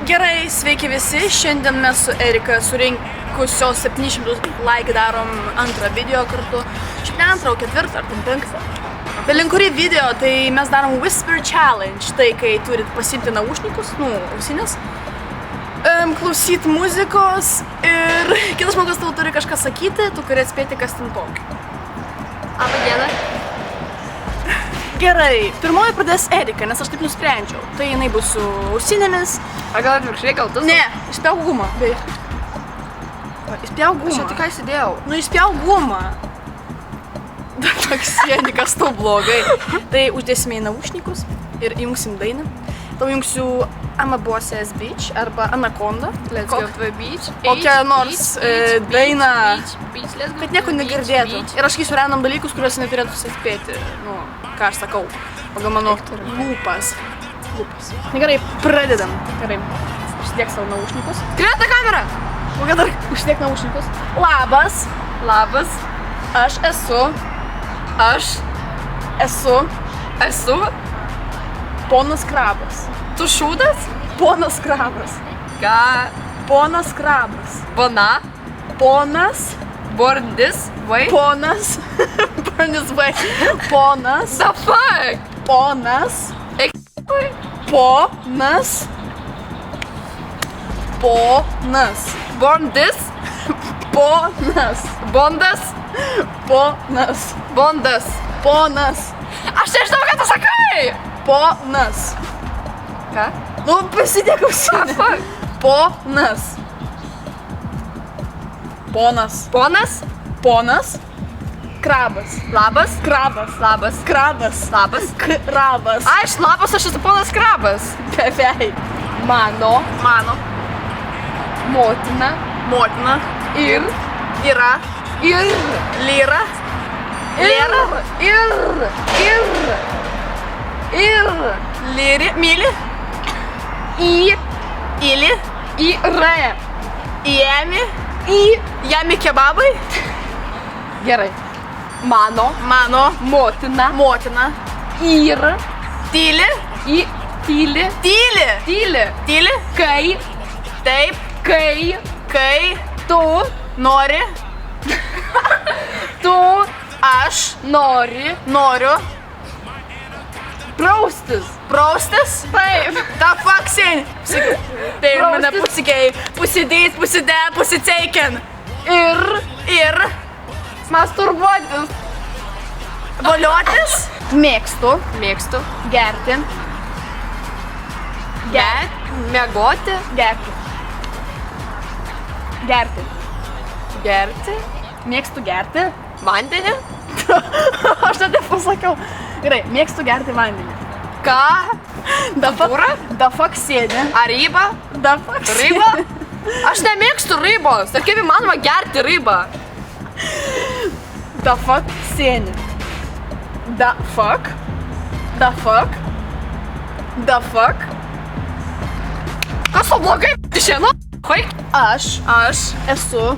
Gerai, sveiki visi. Šiandien mes su Erika surinkusios 700 like darom antrą video kartu. Šiaip ne antrą, o ketvirtą ar ten penktą. Bet link kurį video, tai mes darom Whisper Challenge. Tai kai turit pasiimti naušnikus, ausinės, klausyt muzikos ir kitas žmogus tau turi kažką sakyti, tu turi atspėti, kas ten tokio. Labą dieną. Gerai, pirmoji pradės Erika, nes aš taip nusprendžiau. Tai jinai bus su ausinėmis. A gal atvirkščiai, gal tu? Ne, išspjauk gumą, beje. Išspjauk gumą. Aš čia tik ką įsidėjau. Išspjauk gumą. Toks sėdi, kas tau blogai. Tai uždėsime į naušnikus ir įjungsim dainą. Tau jungsiu I'm a Boss Ass Bitch arba Anaconda. Let's go to the beach. Kokią nors dainą, Beach, let's go kad nieko negirdėtų. Ir aš sakysiu random dalykus, kuriuos neturėtų suspėti. Ką aš sakau, pagal mano lūpas. Na gerai, pradedam. Gerai, užsidėk savo naušnikus. Krenta kamera! Kokia dar užsidėk naušnikus. Labas. Labas. Aš esu Ponas Krabas. Tu šūdas? Ponas Krabas. Ką? Ponas Krabas. Bona? Ponas. Bordis? Vai? Ponas. Burnis vai. Ponas. The fuck? Ponas. Vai? Ponas. Ponas. Bondis? Ponas. Bondas? Ponas. Bondas. Ponas. Aš nežinau, ką tu sakai! Ponas. Ką? Pasidėk ausinę. Fuck? Ponas. Ponas. Ponas? Ponas. Krabas. Labas? Krabas. Labas. Krabas. Labas. Krabas. Aš labas, aš esu ponas Krabas. Beveik. Mano motina Motina. ir Yra. ir Lyra. Lėra. ir Lyri. Myli. Ili. yra Iemi. Jami kebabai. gerai. Mano Motina. ir Tyli. tyli Tyli. kai Taip. Kai. tu Nori. Aš. Noriu. praustis. Taip. The fuck seni. Tai mane pusikėjai. Pusidėt, pusiteikin. Ir. Masturbuotis. Voliotis. Mėgstu. Gerti. Miegoti. Gerti. Mėgstu gerti. Vandenį. Aš tada pasakiau. Gerai, mėgstu gerti vandenį. Ką? The fuck sėdi. Ar rybą? The fuck Ryba? Aš nemėgstu rybos. Ir kaip įmanoma gerti rybą? The fuck sėdi. The fuck. Kas o blogai? Šiandien? Aš esu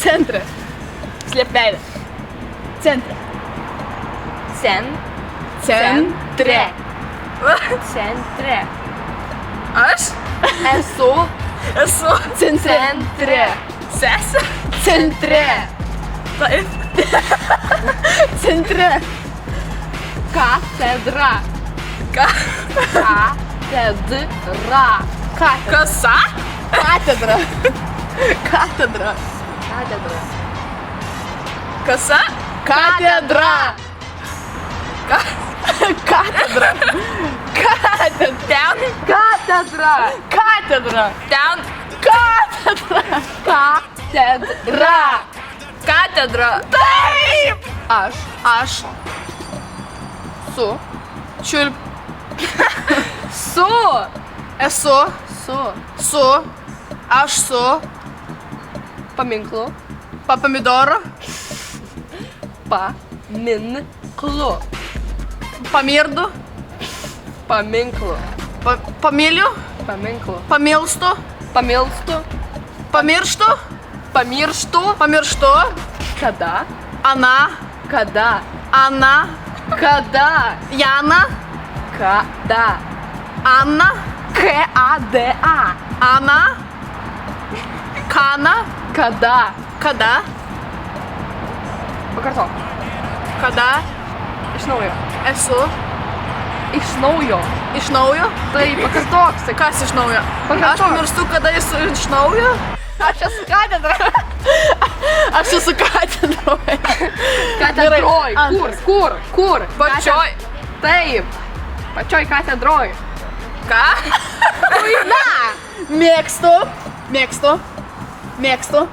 centre. Slėp veidą. Centre. Aš Esu centre. Sesė. Centre. Taip. Centre. Katedra. Kasa? Katedra. Kasa? Katedra. Katedra. Taip! Aš esu Paminklu. Pomidoro. Pamirdu. Paminklu. Pamiliu. Pamilstu. Pamirštu. Kada? Ana. Kada? Ana. Kada? Jana. Kada. Anna, K-A-D-A. Ana, Kana, Kada. kada, Pakartok. kada, Iš naujo. esu, Iš naujo. iš naujo. Tai pakartok, sakai. Kas iš naujo? Pakartok. Aš pamirštu, kada esu iš naujo. Aš esu katedra. Aš esu katedroje. Katedroj. Gerai, Kur? Pačioj. Taip. Pačioj katedroj. Ką? Na. Mėgstu. Mėgstu. Mėgstu.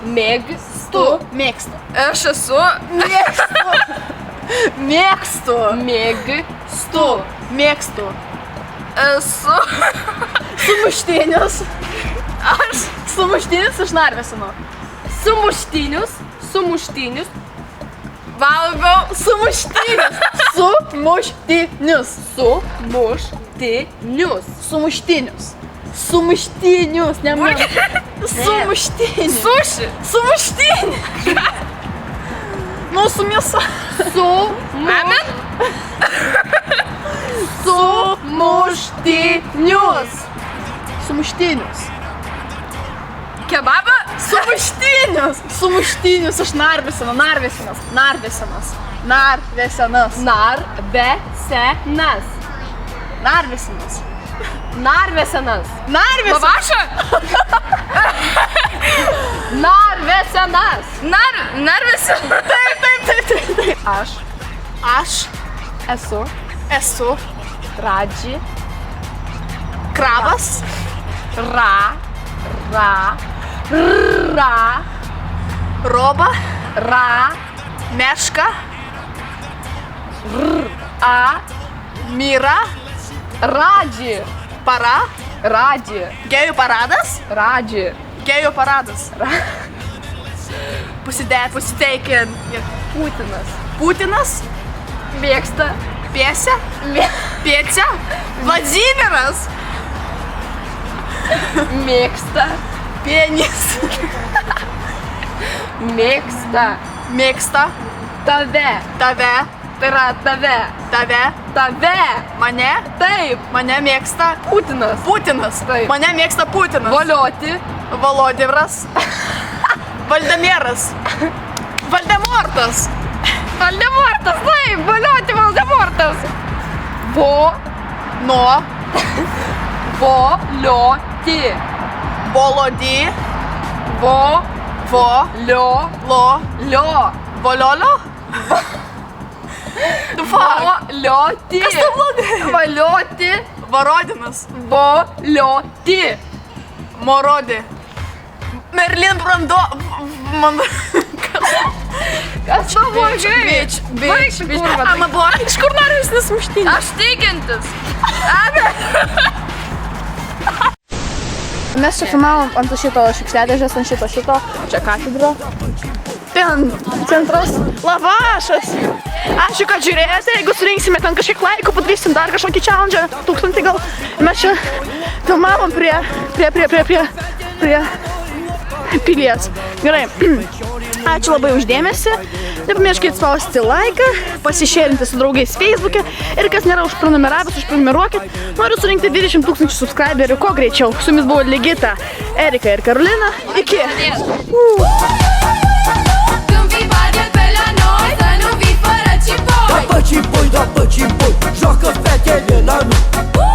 Mėgstu. Mėgstu. Aš esu. Mėgstu. Mėgstu. Mėgstu. Mėgstu. Esu. Sumuštinius. Aš. Sumuštinis iš Narvesino. Sumuštinius. Valgau sumuštinius. Sumuštinius. Sumuštinius. Sumuštinius. Sumuštinius. Nemokė. Sumuštinis. Suši. Sumuštinis. Nu, su mėsa. Amen. Sumuštinius. Sumuštinius. Kebaba. Sumuštinius. Sumuštinius iš Narvesino. Narvesinas. Narvesinas. Narvesinas. Narvesenas. Narvesinas. Narvesenas. Narvesinas. Lavaša. Narvesenas. Narvesenas. Taip. Aš Esu. esu Radži. krabas. Ra. Roba. Ra. Meška. A. Mira. Radži. Para. Radži. Gėjų paradas. Radži. Gėjų paradas. Pusiteikin. Putinas. Putinas. Mėgsta. Pėsia. Pėcia. Vladimiras. Mėgsta. Pienis. Mėgsta. Mėgsta. Tave. Tave. Tai yra tave. Tave. Tave. Mane. Taip. Mane mėgsta. Putinas. Putinas. Taip. Mane mėgsta Putinas. Volioti. Volodivras. Valdemieras. Valdemortas. Valdemortas. Taip. Volioti Valdemortas. Nuo. Volioti. Volody. Vo. Lio. Lio. Voliolio. Tu fuck. Volioti. Kas tau blogai? Volioti. Varodinas. Volioti. Morodė. Merlin Brando. Kas tau blogai? Bitch. Ama buvo. Iš kur nori vis nesumuštinį? Aš tikintis. Mes čia filmavom ant šito šiukšliadėžės, ant šito. Čia katedra. Ten centras. Lavašas. Ačiū, kad žiūrėjote. Jeigu surinksime ten kažkiek laikų, padarysim dar kažkokį challenge. 1000 gal. Mes čia filmavom prie pilies. Gerai. Ačiū labai uždėmesį. Nepamirškite spausti laiką, pasišėrinti su draugais Facebook'e ir kas nėra užprenumeravęs, užprenumeruokit. Noriu surinkti 20 000 subscriberių kuo greičiau. Su jumis buvo Ligita, Erika ir Karolina. Iki! Dapă-ci boi, joacă fetele la noi.